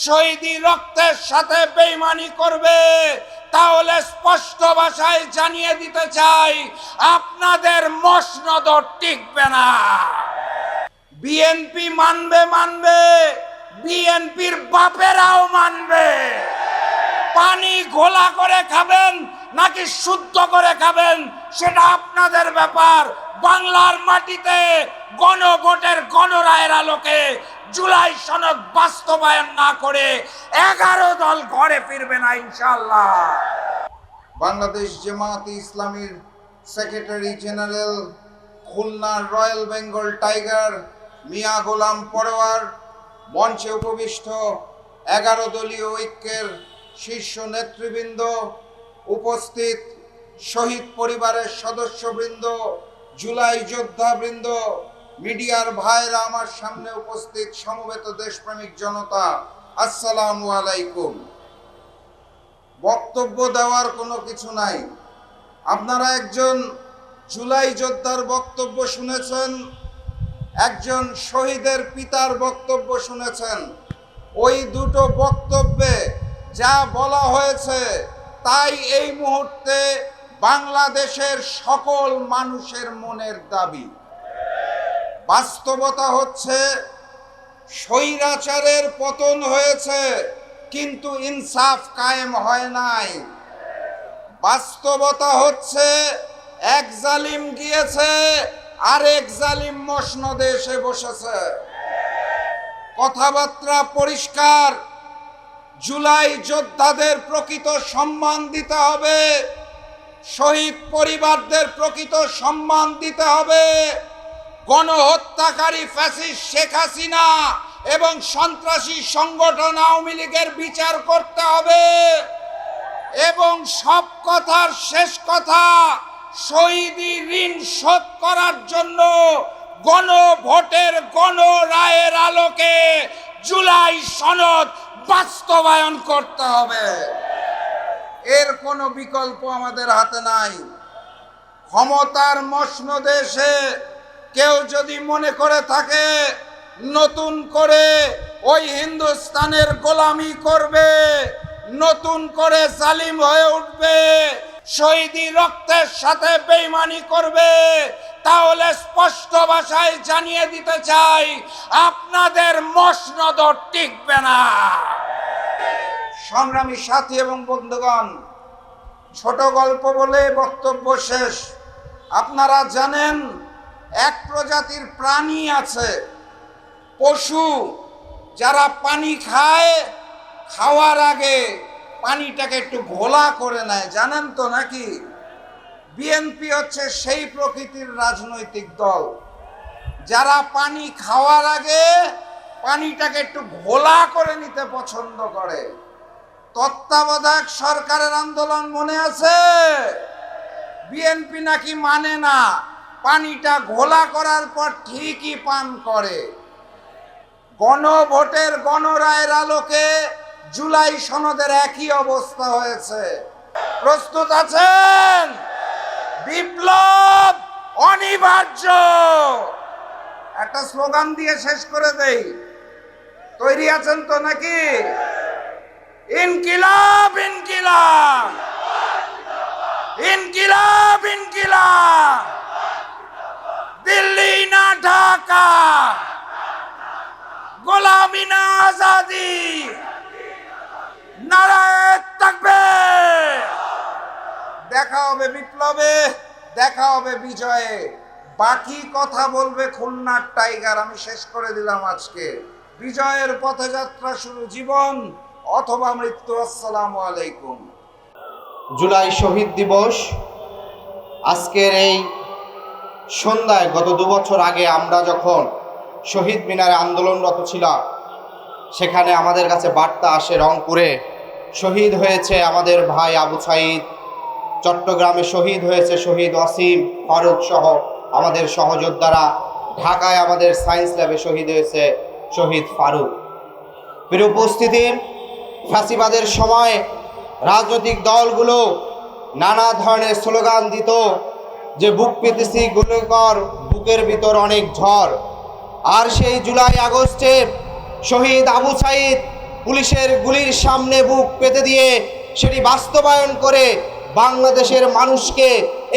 শহীদি রক্তের সাথে বেঈমানি করবে, তাহলে স্পষ্ট ভাষায় জানিয়ে দিতে চাই, আপনাদের মসনদ টিকবে না। বিএনপি মানবে, বিএনপির বাপেরাও মানবে। পানি ঘোলা করে খাবেন নাকি শুদ্ধ করে খাবেন সেটা আপনাদের ব্যাপার। বাংলার মাটিতে গণভোটের গণরায়ের আলোকে জুলাই সনদ বাস্তবায়ন না করে 11 দল ঘরে ফিরবে না ইনশাআল্লাহ। বাংলাদেশ জামায়াতে ইসলামীর সেক্রেটারি জেনারেল, খুলনার রয়্যাল বেঙ্গল টাইগার মিয়া গোলাম পরোয়ার, মঞ্চে উপবিষ্ট 11 দলীয় ঐক্যের শীর্ষ নেতৃবৃন্দ, উপস্থিত শহীদ পরিবারের সদস্যবৃন্দ, জুলাই যোদ্ধাবৃন্দ, মিডিয়ার ভাইরা, আমার সামনে উপস্থিত সমবেত দেশপ্রেমিক জনতা, আসসালামু আলাইকুম। বক্তব্য দেওয়ার কোনো কিছু নাই। আপনারা একজন জুলাই যোদ্ধার বক্তব্য শুনেছেন, একজন শহীদের পিতার বক্তব্য শুনেছেন। ওই দুটো বক্তব্যে যা বলা হয়েছে তাই এই মুহূর্তে বাংলাদেশের সকল মানুষের মনের দাবি। বাস্তবতা হচ্ছে স্বৈরাচারের পতন হয়েছে, কিন্তু ইনসাফ কায়েম হয় নাই। বাস্তবতা হচ্ছে এক জালিম গিয়েছে, আরেক জালিম মসনদে এসে বসেছে। কথাবার্তা পরিষ্কার। জুলাই যোদ্ধাদের প্রকৃত সম্মান দিতে হবে, শহীদ পরিবারদের প্রকৃত সম্মান দিতে হবে, গণহত্যাকারী ফ্যাসিস্ট শেখ হাসিনা এবং সন্ত্রাসী সংগঠন আওয়ামী লীগের বিচার করতে হবে, এবং সব কথার শেষ কথা, শহীদি ঋণ শোধ করার জন্য গণভোটের গণরায়ের আলোকে জুলাই সনদ বাস্তবায়ন করতে হবে। এর কোনো বিকল্প আমাদের হাতে নাই। ক্ষমতার মসনদে এসে কেউ যদি মনে করে থাকে নতুন করে ওই হিন্দুস্তানের গোলামি করবে, নতুন করে জালিম হয়ে উঠবে, শহীদি রক্তের সাথে বেঈমানি করবে, তাহলে স্পষ্ট ভাষায় জানিয়ে দিতে চাই, আপনাদের মসনদ টিকবে না। সংগ্রামী সাথী এবং বন্ধুগণ, ছোট গল্প বলে বক্তব্য শেষ। আপনারা জানেন এক প্রজাতির প্রাণী আছে, পশু, যারা পানি খায়, খাওয়ার আগে পানিটাকে একটু ঘোলা করে নেয়, জানেন তো নাকি? বিএনপি হচ্ছে সেই প্রকৃতির রাজনৈতিক দল যারা পানি খাওয়ার আগে পানিটাকে একটু ঘোলা করে নিতে পছন্দ করে। তত্ত্বাবধায়ক সরকারের আন্দোলন মনে আছে? বিএনপি নাকি মানে না, পানিটা ঘোলা করার পর ঠিকই পান করে। গণভোটের গণরায়ের আলোকে জুলাই সনদের একই অবস্থা হয়েছে। প্রস্তুত আছেন? বিপ্লব অনিবার্য। একটা স্লোগান দিয়ে শেষ করে দেই, তৈরি আছেন তো নাকি? ইনকিলাব ইনকিলাব, ইনকিলাব ইনকিলাব, দিল্লি না ঢাকা, গোলামি না আজাদি, নারায়ে তাকবীর। দেখা হবে বিপ্লবে, দেখা হবে বিজয়ে। বাকি কথা বলবে খুলনার টাইগার। আমি শেষ করে দিলাম আজকে। বিজয়ের পথে যাত্রা শুরু, জীবন অথবা মৃত্যু। আসসালামু আলাইকুম। জুলাই শহীদ দিবস আজকের এই সন্ধ্যায়, গত 2 বছর আগে আমরা যখন শহীদ মিনারে আন্দোলনরত ছিলাম, সেখানে আমাদের কাছে বার্তা আসে রংপুরে শহীদ হয়েছে আমাদের ভাই আবু সাঈদ, চট্টগ্রামে শহীদ হয়েছে শহীদ ওয়াসিম ফারুক সহ আমাদের সহযোদ্ধারা, ঢাকায় আমাদের সায়েন্স ল্যাবে শহীদ হয়েছে শহীদ ফারুক। প্রিয় উপস্থিতি, ফ্যাসিবাদের সময় রাজনৈতিক দলগুলো নানা ধরনের স্লোগান দিত যে বুক পেতেছি গুলিকর, বুকের ভিতর অনেক ঝড়। আর সেই জুলাই আগস্টে শহীদ আবু সাঈদ পুলিশের গুলির সামনে বুক পেতে দিয়ে সেটি বাস্তবায়ন করে বাংলাদেশের মানুষকে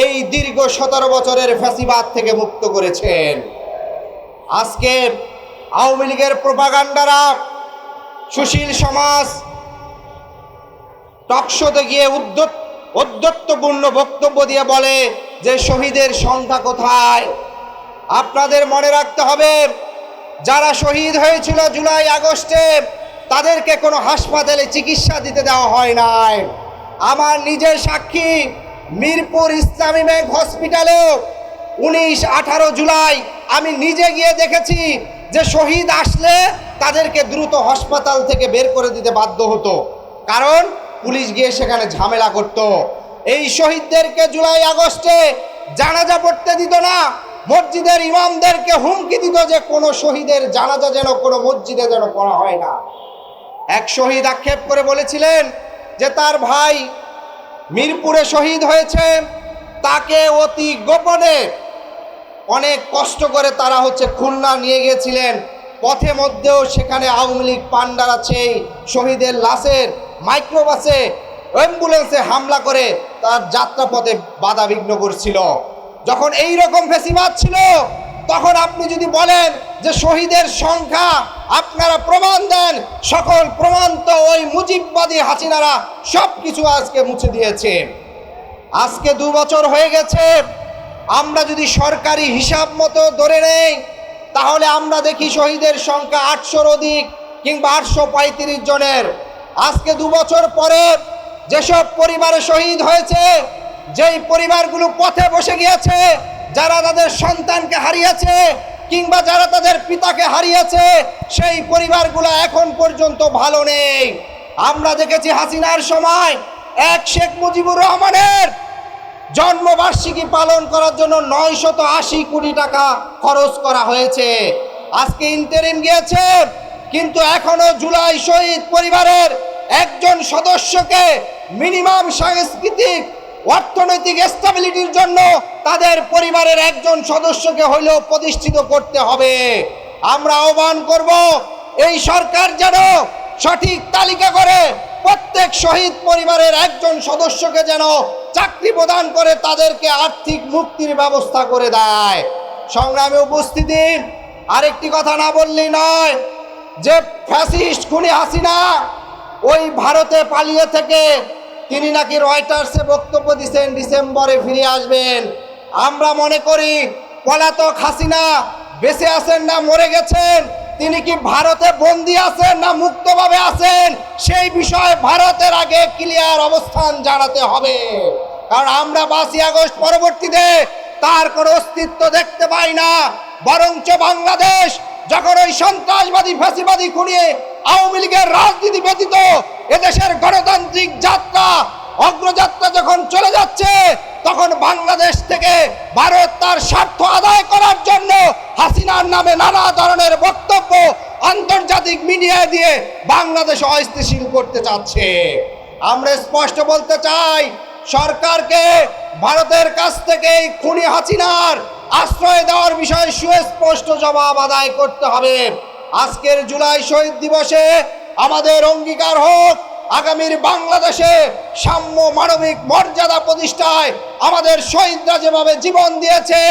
এই দীর্ঘ 17 বছরের ফ্যাসিবাদ থেকে মুক্ত করেছেন। আজকে আওয়ামী লীগের প্রোপাগান্ডারা সুশীল সমাজ টকশোতে গিয়ে ঔদ্ধত্যপূর্ণ বক্তব্য দিয়ে বলে যে শহীদের সংখ্যা কোথায়। আপনাদের মনে রাখতে হবে, যারা শহীদ হয়েছিল জুলাই আগস্টে তাদেরকে কোনো হাসপাতালে চিকিৎসা দিতে দেওয়া হয় নাই। আমার নিজের সাক্ষী, মিরপুর ইসলামী ব্যাংক হসপিটালে 19-18 জুলাই আমি নিজে গিয়ে দেখেছি যে শহীদ আসলে তাদেরকে দ্রুত হাসপাতাল থেকে বের করে দিতে বাধ্য হতো, কারণ পুলিশ গিয়ে সেখানে ঝামেলা করত। এই শহীদদেরকে জুলাই আগস্টে জানাজা পড়তে দিত না, মসজিদের ইমামদেরকে হুমকি দিত যে কোনো শহীদের জানাজা যেন কোনো মসজিদে যেন পড়া হয় না। এক শহীদ আক্ষেপ করে বলেছিলেন যে তার ভাই মিরপুরে শহীদ হয়েছে, তাকে অতি গোপনে অনেক কষ্ট করে তারা খুলনা নিয়ে গিয়েছিলেন। পথে মধ্যেও সেখানে আওয়ামী লীগ পান্ডারা সেই শহীদের লাশের মাইক্রোবাসে অ্যাম্বুলেন্সে হামলা করে তার যাত্রাপথে বাধা বিঘ্ন করছিল। যখন এই রকম ফেসিবাদ ছিল, তখন আপনি যদি বলেন যে শহীদের সংখ্যা আপনারা প্রমাণ দেন, সকল প্রমাণ তো ওই মুজিববাদী হাসিনারা সব কিছু আজকে মুছে দিয়েছে। আজকে 2 বছর হয়ে গেছে, আমরা যদি সরকারি হিসাব মতো ধরে নেই তাহলে আমরা দেখি শহীদের সংখ্যা 800-র অধিক কিংবা 835 জনের। আজকে 2 বছর পরে যেসব পরিবারে শহীদ হয়েছে, যেই পরিবারগুলো পথে বসে গিয়েছে, যারা তাদের সন্তানকে হারিয়েছে কিংবা যারা তাদের পিতাকে হারিয়েছে, সেই পরিবারগুলো এখন পর্যন্ত ভালো নেই। আমরা দেখেছি হাসিনার সময় এক শেখ মুজিবুর রহমানের জন্মবার্ষিকী পালন করার জন্য 980 কোটি টাকা খরচ করা হয়েছে। আজকে ইন্টারিম গিয়েছে, কিন্তু এখনো জুলাই শহীদ পরিবারের একজন সদস্যকে মিনিমাম সাংস্কৃতিক অর্থনৈতিক স্টেবিলিটির জন্য তাদের পরিবারের একজন সদস্যকে হইলেও প্রতিষ্ঠিত করতে হবে। আমরা আহ্বান করব এই সরকার যেন সঠিক তালিকা করে প্রত্যেক শহীদ পরিবারের একজন সদস্যকে যেন চাকরি প্রদান করে তাদেরকে আর্থিক মুক্তির ব্যবস্থা করে দেয়। সংগ্রামে উপস্থিতি, আরেকটি কথা না বললেই নয় যে ফ্যাসিস্ট খুনি হাসিনা ওই ভারতে পালিয়ে থেকে তিনি নাকি রয়টার্সে বক্তব্য দিয়েছেন ডিসেম্বরে ফিরে আসবেন। আমরা মনে করি পলাতক হাসিনা বেঁচে আছেন না মরে গেছেন, তিনি কি ভারতে বন্দী আছেন না মুক্তভাবে আছেন, সেই বিষয়ে ভারতের আগে ক্লিয়ার অবস্থান জানাতে হবে। কারণ আমরা 5ই আগস্ট পরবর্তীতে তার কোনো অস্তিত্ব দেখতে পাই না, বরঞ্চ বাংলাদেশ যখন ওই সন্ত্রাসবাদী ফ্যাসিবাদী খুনিয়ে আওয়ামী লীগের রাজনীতি ব্যতীত এদেশের গণতান্ত্রিক যাত্রা অগ্রযাত্রা যখন চলে যাচ্ছে, তখন বাংলাদেশ থেকে ভারত তার স্বার্থ আদায় করার জন্য হাসিনার নামে নানা ধরনের বক্তব্য আন্তর্জাতিক মিডিয়া দিয়ে বাংলাদেশ অস্থিতিশীল করতে চাচ্ছে। আমরা স্পষ্ট বলতে চাই, সরকারকে ভারতের কাছ থেকে এই খুনি হাসিনার আশ্রয় দেওয়ার বিষয়ে সুস্পষ্ট জবাব আদায় করতে হবে। আজকের জুলাই শহীদ দিবসে আমাদের অঙ্গীকার হোক, আগামীর বাংলাদেশে সাম্য মানবিক মর্যাদা প্রতিষ্ঠায় আমাদের শহীদরা যেভাবে জীবন দিয়েছে,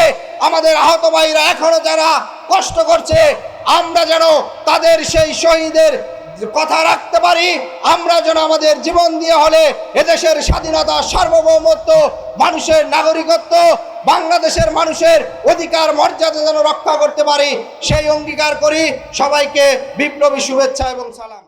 আমাদের আহত ভাইরা এখনো যারা কষ্ট করছে, আমরা যেন তাদের সেই শহীদের কথা রাখতে পারি। আমরা যেন আমাদের জীবন দিয়ে হলে এদেশের স্বাধীনতা, সার্বভৌমত্ব, মানুষের নাগরিকত্ব, বাংলাদেশের মানুষের অধিকার মর্যাদা যেন রক্ষা করতে পারি, সেই অঙ্গীকার করি। সবাইকে বিপ্লবী শুভেচ্ছা এবং সালাম।